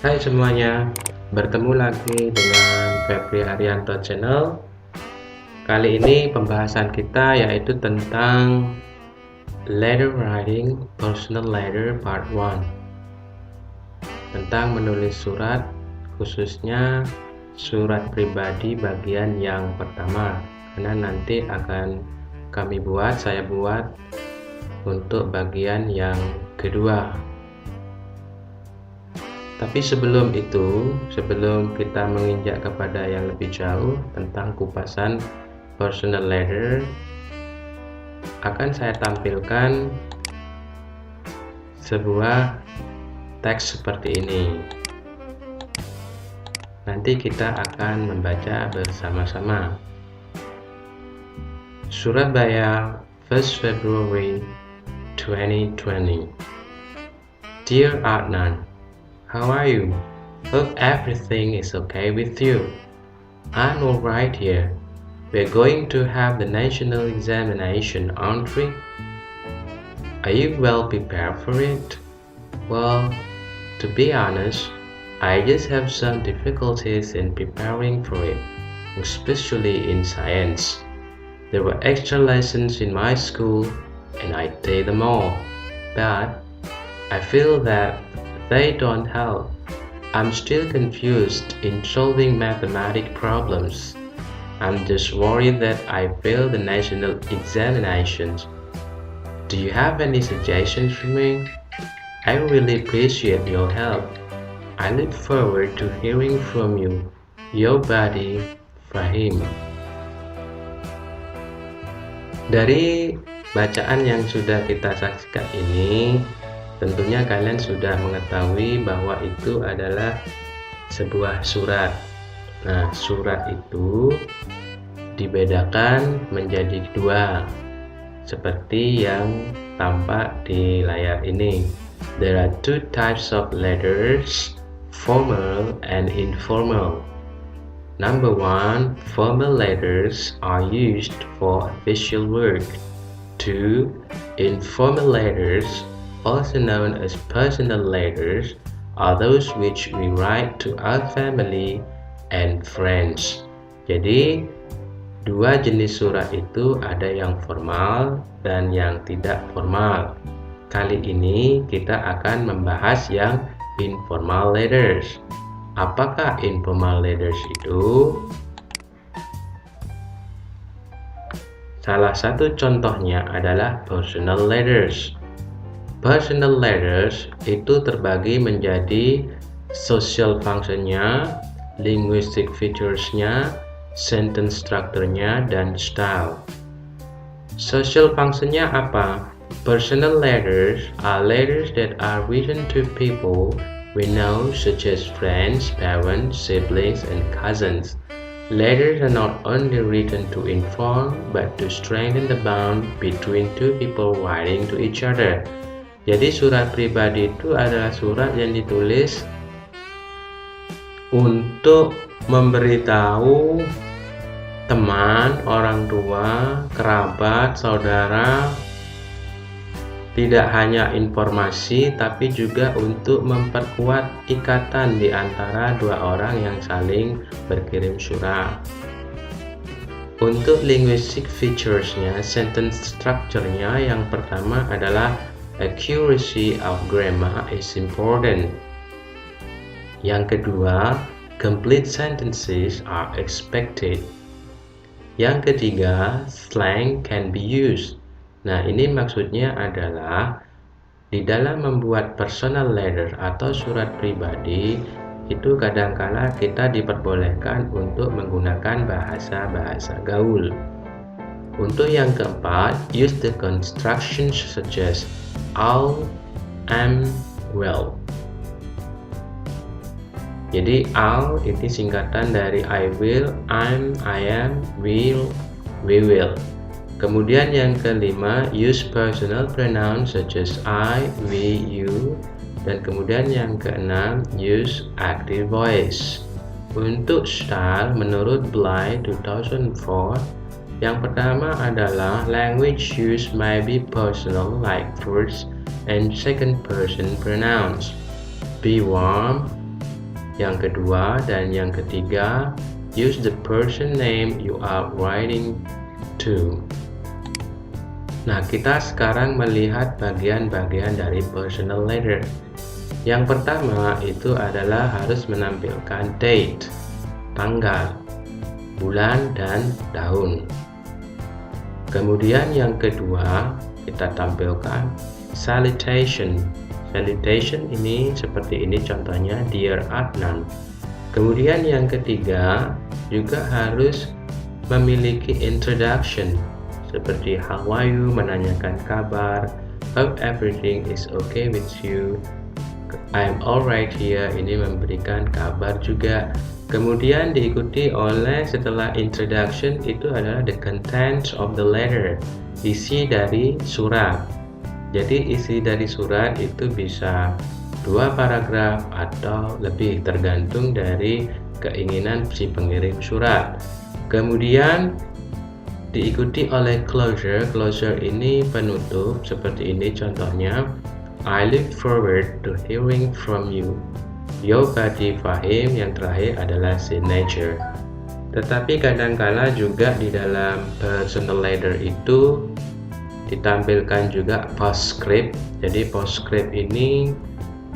Hai semuanya, bertemu lagi dengan Febri Haryanto Channel. Kali ini pembahasan kita yaitu tentang letter writing, personal letter part 1. Tentang menulis surat, khususnya surat pribadi bagian yang pertama. Karena nanti akan saya buat untuk bagian yang kedua. Tapi sebelum kita menginjak kepada yang lebih jauh tentang kupasan personal letter, akan saya tampilkan sebuah teks seperti ini. Nanti kita akan membaca bersama-sama. Surabaya, 1 February 2020. Dear Adnan, how are you? Hope everything is okay with you. I'm alright here. We're going to have the national examination, aren't we? Are you well prepared for it? Well, to be honest, I just have some difficulties in preparing for it, especially in science. There were extra lessons in my school, and I take them all, but I feel that they don't help. I'm still confused in solving mathematical problems. I'm just worried that I fail the national examinations. Do you have any suggestions for me? I really appreciate your help. I look forward to hearing from you. Your buddy, Fahim. Dari bacaan yang sudah kita saksikan ini, tentunya kalian sudah mengetahui bahwa itu adalah sebuah surat. Nah, surat itu dibedakan menjadi dua, seperti yang tampak di layar ini. There are two types of letters, formal and informal. Number one, formal letters are used for official work. 2. Informal letters, also known as personal letters, are those which we write to our family and friends. Jadi, dua jenis surat itu ada yang formal dan yang tidak formal. Kali ini kita akan membahas yang informal letters. Apakah informal letters itu? Salah satu contohnya adalah personal letters. Personal letters itu terbagi menjadi social function-nya, linguistic features-nya, sentence structure-nya, dan style. Social function-nya apa? Personal letters are letters that are written to people we know, such as friends, parents, siblings, and cousins. Letters are not only written to inform, but to strengthen the bond between two people writing to each other. Jadi surat pribadi itu adalah surat yang ditulis untuk memberitahu teman, orang tua, kerabat, saudara, tidak hanya informasi tapi juga untuk memperkuat ikatan di antara dua orang yang saling berkirim surat. Untuk linguistic features-nya, sentence structure-nya yang pertama adalah accuracy of grammar is important. Yang kedua, complete sentences are expected. Yang ketiga, slang can be used. Nah, ini maksudnya adalah di dalam membuat personal letter atau surat pribadi itu kadangkala kita diperbolehkan untuk menggunakan bahasa-bahasa gaul. Untuk yang keempat, use the constructions such as I'll, am, will. Jadi I'll itu singkatan dari I will, I'm, I am, will, we will. Kemudian yang kelima, use personal pronouns such as I, we, you. Dan kemudian yang keenam, use active voice. Untuk style, menurut Bly 2004, yang pertama adalah language use may be personal like first and second person pronouns. Be warm, Yang kedua dan yang ketiga, use the person name you are writing to. Nah, kita sekarang melihat bagian-bagian dari personal letter. Yang pertama itu adalah harus menampilkan date, tanggal, bulan, dan tahun. Kemudian yang kedua, kita tampilkan salutation. Salutation ini seperti ini contohnya, Dear Adnan. Kemudian yang ketiga, juga harus memiliki introduction. Seperti how are you, menanyakan kabar, hope everything is okay with you, I'm alright here, ini memberikan kabar juga. Kemudian diikuti oleh setelah introduction itu adalah the contents of the letter, isi dari surat. Jadi isi dari surat itu bisa 2 paragraf atau lebih tergantung dari keinginan si pengirim surat. Kemudian diikuti oleh closure. Closure ini penutup seperti ini contohnya, I look forward to hearing from you. Your buddy Fahim. Yang terakhir adalah signature. Tetapi kadangkala juga di dalam personal letter itu ditampilkan juga postscript. Jadi postscript ini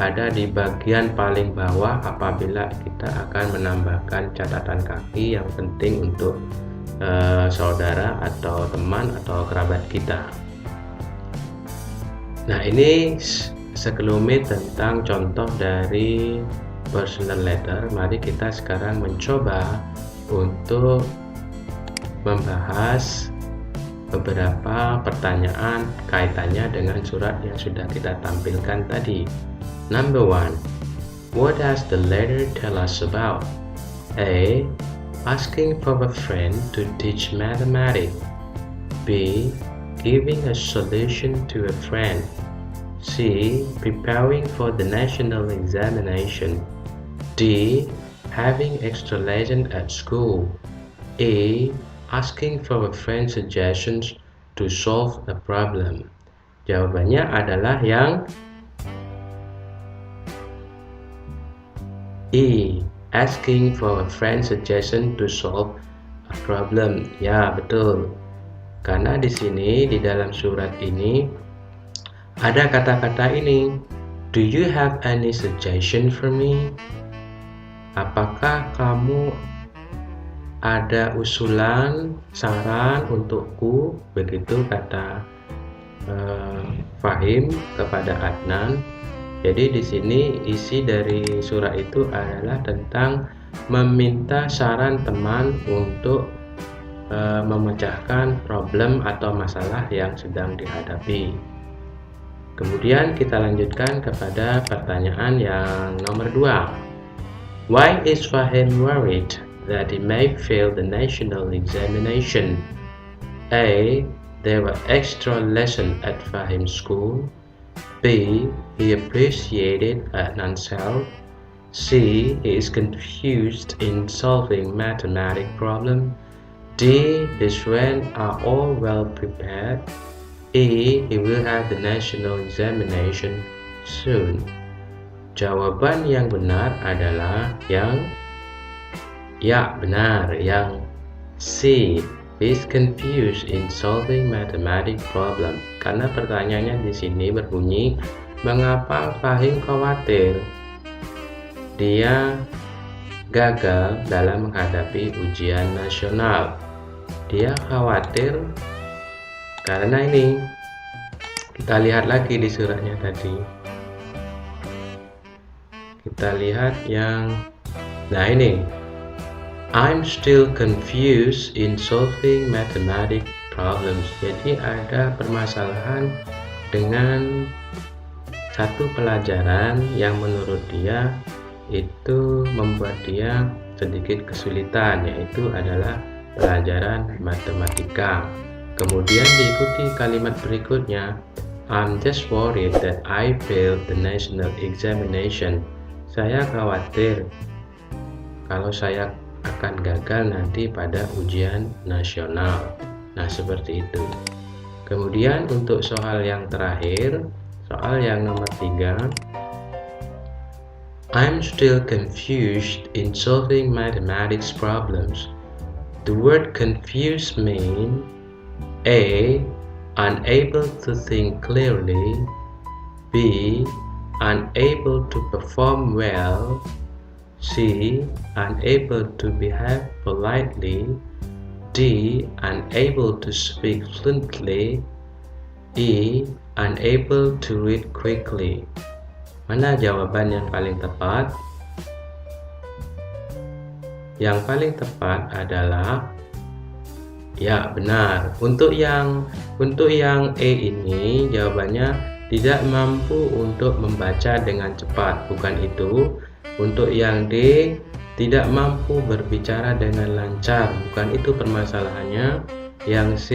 ada di bagian paling bawah apabila kita akan menambahkan catatan kaki yang penting untuk saudara atau teman atau kerabat kita. Nah, ini sekelumit tentang contoh dari personal letter. Mari kita sekarang mencoba untuk membahas beberapa pertanyaan kaitannya dengan surat yang sudah kita tampilkan tadi. Number 1. What does the letter tell us about? A. Asking for a friend to teach mathematics. B. Giving a solution to a friend. C. Preparing for the national examination. D. Having extra lesson at school. E. Asking for a friend's suggestions to solve a problem. Jawabannya adalah yang E. Asking for a friend's suggestion to solve a problem. Ya, betul. Karena di sini di dalam surat ini ada kata-kata ini. Do you have any suggestion for me? Apakah kamu ada usulan, saran untukku? Begitu kata Fahim kepada Adnan. Jadi di sini isi dari surat itu adalah tentang meminta saran teman untuk memecahkan problem atau masalah yang sedang dihadapi. Kemudian kita lanjutkan kepada pertanyaan yang nomor 2. Why is Fahim worried that he may fail the national examination? A. There were extra lessons at Fahim's school. B. He appreciated Adnan's help. C. He is confused in solving mathematics problem. D. His friends are all well prepared. E. He will have the national examination soon. Jawaban yang benar adalah yang benar, yang C. He is confused in solving mathematics problem. Karena pertanyaannya di sini berbunyi, mengapa Fahim khawatir dia gagal dalam menghadapi ujian nasional? Dia khawatir karena ini. Kita lihat lagi di suratnya tadi. Kita lihat yang ini. I'm still confused in solving mathematics problems. Jadi ada permasalahan dengan satu pelajaran yang menurut dia itu membuat dia sedikit kesulitan, yaitu adalah pelajaran matematika. Kemudian diikuti kalimat berikutnya, I'm just worried that I failed the national examination. Saya khawatir kalau saya akan gagal nanti pada ujian nasional. Nah, seperti itu. Kemudian untuk soal yang terakhir, soal yang nomor 3, I'm still confused in solving mathematics problems. The word confused means A. Unable to think clearly, B. Unable to perform well, C. Unable to behave politely, D. Unable to speak fluently, E. Unable to read quickly. Mana jawaban yang paling tepat? Yang paling tepat adalah ya, benar. Untuk yang E ini jawabannya tidak mampu untuk membaca dengan cepat, bukan itu. Untuk yang D, tidak mampu berbicara dengan lancar, bukan itu permasalahannya. Yang C,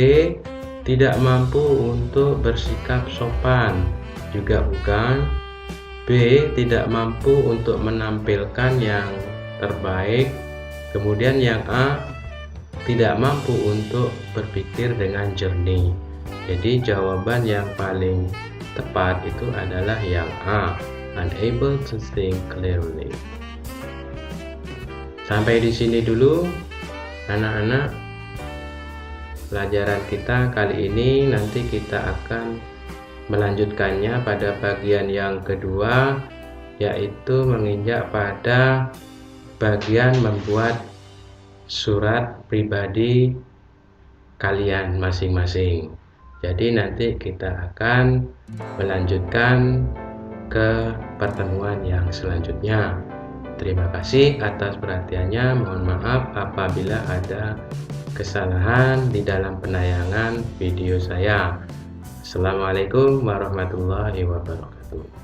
tidak mampu untuk bersikap sopan, juga bukan. B, tidak mampu untuk menampilkan yang terbaik. Kemudian yang A, tidak mampu untuk berpikir dengan jernih. Jadi jawaban yang paling tepat itu adalah yang A, unable to think clearly. Sampai di sini dulu anak-anak pelajaran kita kali ini. Nanti kita akan melanjutkannya pada bagian yang kedua, yaitu menginjak pada bagian membuat surat pribadi kalian masing-masing. Jadi nanti kita akan melanjutkan ke pertemuan yang selanjutnya. Terima kasih atas perhatiannya. Mohon maaf apabila ada kesalahan di dalam penayangan video saya. Assalamualaikum warahmatullahi wabarakatuh.